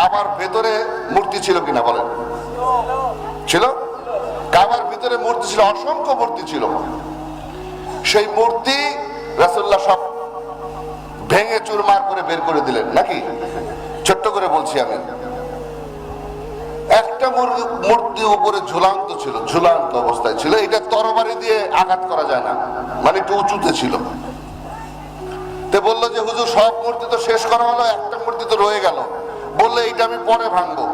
কাবার ভেতরে মূর্তি ছিল কিনা বলেন? ছিল। কাবার ভিতরে মূর্তি ছিল, অসংখ্য মূর্তি ছিল। সেই মূর্তি রাসূলুল্লাহ সব ভেঙে চুরমার করে বের করে দিলেন নাকি? ছোট্ট করে বলছি আমি, একটা মূর্তি উপরে ঝুলান্ত ছিল, ঝুলান্ত অবস্থায় ছিল, এটা তরবারি দিয়ে আঘাত করা যায় না, মানে একটু উঁচুতে ছিল। তে বললো যে হুজুর সব মূর্তি তো শেষ করা হলো, একটা মূর্তি তো রয়ে গেল। বললে এটা আমি পরে ভাঙবো।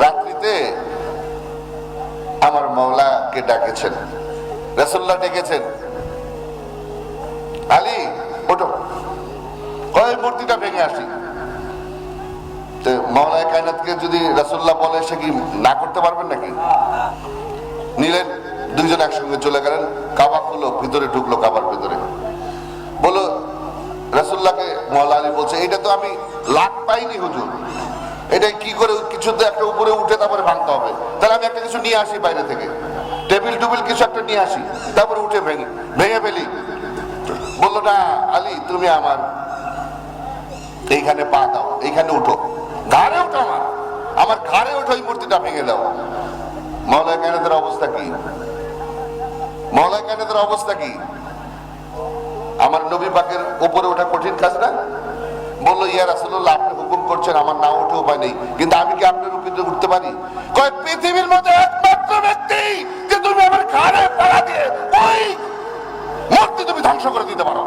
রাত্রিতে আমার মাওলাকে ডাকেছেন, রাসূলুল্লাহ ডেকেছেন, আলী ওঠো, কয় মূর্তিটা ভেঙে আসি। মাওলানা কায়নাতকে যদি রাসূলুল্লাহ বলে সে কি না করতে পারবেন নাকি? নিলেন, দুইজন একসঙ্গে চলে গেলেন, কাবা খুললো, ভিতরে ঢুকলো, কাবার ভিতরে বললো রাসূলুল্লাহকে। মাওলানা আলী বলছে এটা তো আমি লাখ পাইনি হুজুর, এটা কি করে কিছুতে একটা উপরে উঠে তারপরে ভাঙতে হবে, তাহলে আমি একটা কিছু নিয়ে আসি বাইরে থেকে, টেবিল টুবিল কিছু একটা নিয়ে আসি, তারপরে উঠে ভেঙে ফেলি। বললো না আলী, তুমি আমার এইখানে পা দাও, এইখানে উঠো, ঘাড়ে উঠো, আমার ঘাড়ে উঠো, এই মূর্তিটা ভেঙে দাও। মাওলানা কায়নাতের অবস্থা কি? মাওলানা কায়নাতের অবস্থা কি? আমার নবী পাকের উপরে ওঠা কঠিন কাজ না? বললো ইয়া রাসূলুল্লাহ, আপনি হুকুম করছেন, আমার না উঠে উপায় নেই, কিন্তু আমি কি আপনার উপরে উঠতে পারি? কয় পৃথিবীর মধ্যে একমাত্র ব্যক্তি যে তুমি আমার ঘাড়ে পাড়া দিয়ে ওই মূর্তি তুমি ধ্বংস করে দিতে পারো।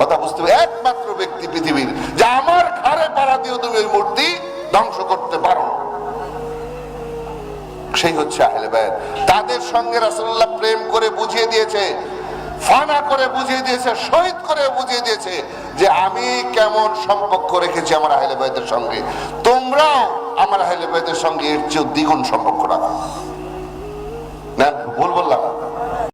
কথা বুঝতে হবে, একমাত্র ব্যক্তি পৃথিবীর যে আমার ঘাড়ে পাড়া দিয়ে তুমি ওই মূর্তি ধ্বংস করতে পারো, সেই হচ্ছে আহলে বায়াত। তাদের সঙ্গে রাসূলুল্লাহ প্রেম করে বুঝিয়ে দিয়েছে, ফানা করে বুঝিয়ে দিয়েছে, শহীদ করে বুঝিয়ে দিয়েছে যে আমি কেমন সম্পর্ক রেখেছি আমার আহলে বায়াতের সঙ্গে, তোমরাও আমার আহলে বায়াতের সঙ্গে এর চেয়ে দ্বিগুণ সম্পর্ক রাখো।